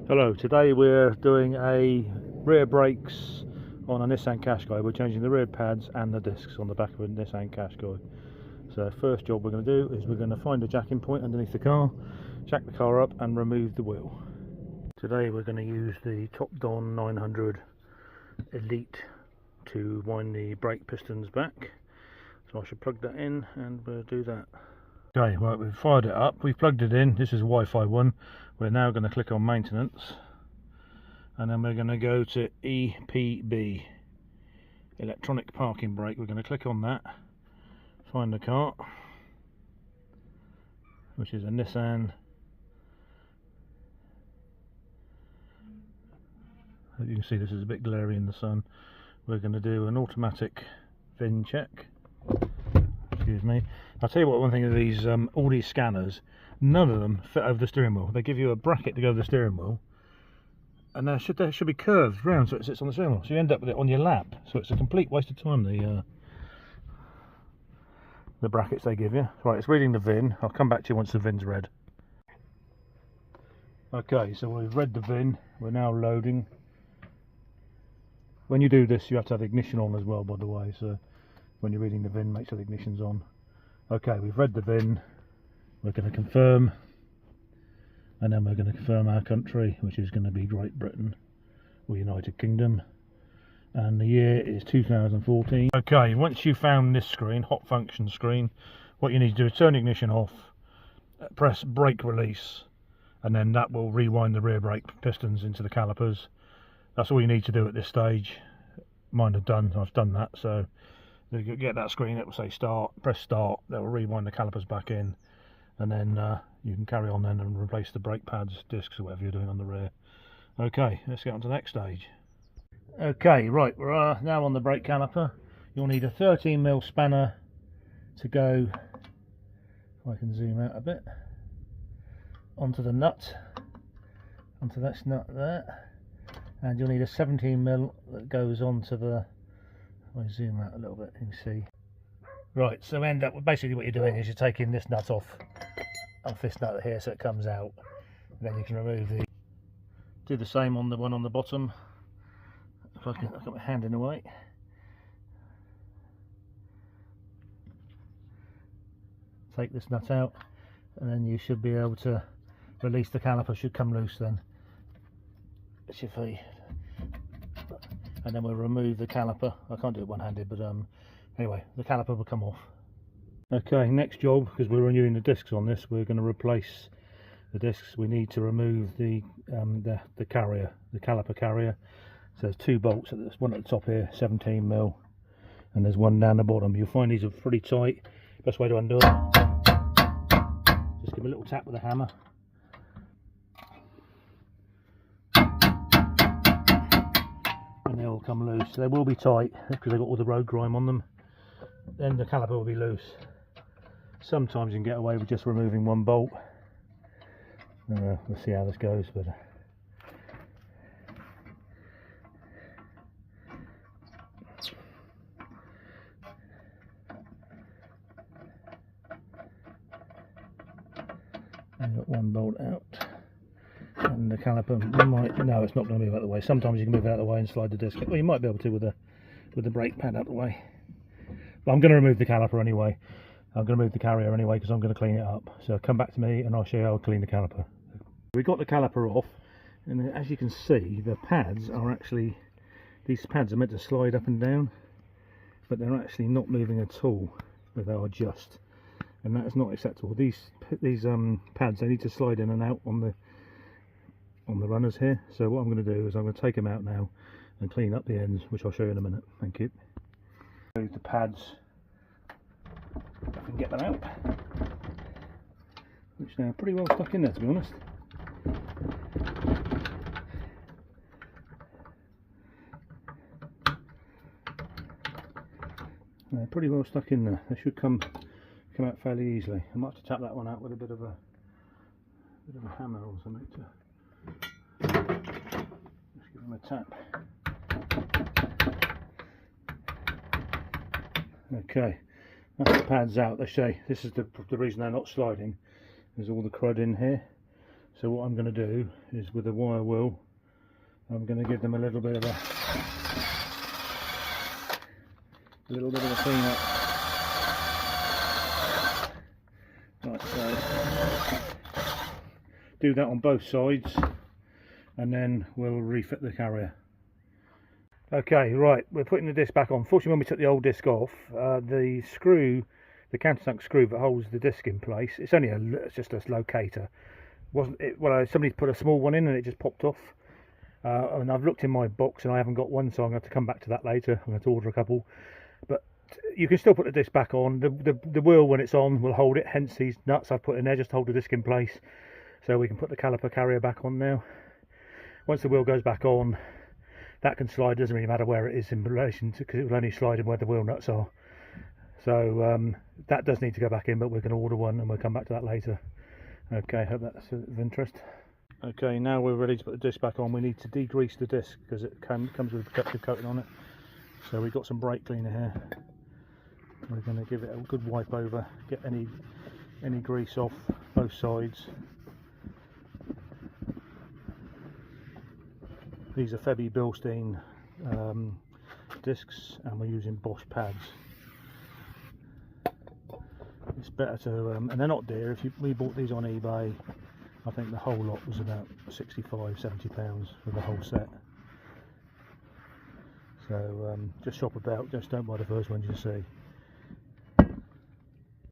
Hello, today we're doing a rear brakes on a Nissan Qashqai. We're changing the rear pads and the discs on the back of a Nissan Qashqai. So first job we're going to do is we're going to find a jacking point underneath the car, jack the car up and remove the wheel. Today we're going to use the Top Don 900 Elite to wind the brake pistons back. So I should plug that in and we'll do that. Okay, right, we've fired it up, we've plugged it in. This is a Wi-Fi one. We're now going to click on maintenance and then we're going to go to EPB, electronic parking brake. We're going to click on that, find the car, which is a Nissan. As you can see, this is a bit glary in the sun. We're going to do an automatic VIN check. Excuse me. I'll tell you what, one thing of these, all these scanners, none of them fit over the steering wheel. They give you a bracket to go over the steering wheel, and there should be curved round so it sits on the steering wheel. So you end up with it on your lap. So it's a complete waste of time, the brackets they give you. Right, it's reading the VIN. I'll come back to you once the VIN's read. Okay, so we've read the VIN. We're now loading. When you do this, you have to have the ignition on as well, by the way. So when you're reading the VIN, make sure the ignition's on. Okay, we've read the VIN. We're going to confirm, and then we're going to confirm our country, which is going to be Great Britain or United Kingdom, and the year is 2014. Okay, once you've found this screen, hot function screen, what you need to do is turn the ignition off, press brake release, and then that will rewind the rear brake pistons into the calipers. That's all you need to do at this stage. Mine are done, I've done that. So you get that screen, it will say start, press start, that will rewind the calipers back in, and then you can carry on then and replace the brake pads, discs or whatever you're doing on the rear. Okay, let's get on to the next stage. Okay, right, we're now on the brake caliper. You'll need a 13mm spanner to go, if I can zoom out a bit, onto the nut, onto that nut there, and you'll need a 17mm that goes onto the, if I zoom out a little bit, you can see. Right, so end up, basically what you're doing is you're taking this nut off this nut here so it comes out, and then you can remove the, do the same on the one on the bottom. If I can, I've got my hand in the way. Take this nut out and then you should be able to release the caliper, should come loose then. It should be, and then we'll remove the caliper. I can't do it one-handed, but anyway, the caliper will come off. Okay, next job, because we're renewing the discs on this, we're going to replace the discs. We need to remove the carrier, the caliper carrier. So there's two bolts, there's one at the top here, 17mm, and there's one down the bottom. You'll find these are pretty tight. Best way to undo them, just give a little tap with a hammer. And they'll come loose. They will be tight because they've got all the road grime on them. Then the caliper will be loose. Sometimes you can get away with just removing one bolt. We'll see how this goes, but I've got one bolt out, and the caliper might, no, it's not going to move out of the way. Sometimes you can move it out of the way and slide the disc. Well, you might be able to with the brake pad out of the way. But I'm going to remove the caliper anyway. I'm going to move the carrier anyway because I'm going to clean it up. So come back to me and I'll show you how to clean the caliper. We got the caliper off, and as you can see, the pads are actually, these pads are meant to slide up and down, but they're actually not moving at all. But they are just, and that is not acceptable. These pads, they need to slide in and out on the runners here. So what I'm going to do is I'm going to take them out now and clean up the ends, which I'll show you in a minute. Thank you. Move the pads, if I can get them out, which now are pretty well stuck in there, to be honest. They're pretty well stuck in there. They should come out fairly easily. I might have to tap that one out with a bit of a hammer or something to just give them a tap. Okay, that's the pads out. They say this is the reason they're not sliding. There's all the crud in here, So what I'm going to do is, with the wire wheel, I'm going to give them a little bit of a clean up. Right, so do that on both sides, and then we'll refit the carrier. Okay, right, we're putting the disc back on. Fortunately, when we took the old disc off, the screw, the countersunk screw that holds the disc in place, it's only it's just a locator. Wasn't it? Well, somebody put a small one in and it just popped off. And I've looked in my box and I haven't got one, so I'm going to have to come back to that later. I'm going to order a couple. But you can still put the disc back on. The wheel, when it's on, will hold it. Hence these nuts I've put in there just to hold the disc in place. So we can put the caliper carrier back on now. Once the wheel goes back on, that can slide. Doesn't really matter where it is in relation to, because it will only slide in where the wheel nuts are. So that does need to go back in, but we're going to order one and we'll come back to that later. Okay, hope that's of interest. Okay, now we're ready to put the disc back on. We need to degrease the disc because it comes with a protective coating on it. So we've got some brake cleaner here. We're going to give it a good wipe over, get any grease off both sides. These are Febby Bilstein discs, and we're using Bosch pads. It's better to, and they're not dear. We bought these on eBay, I think the whole lot was about £65–70 for the whole set. So just shop about, just don't buy the first ones you see.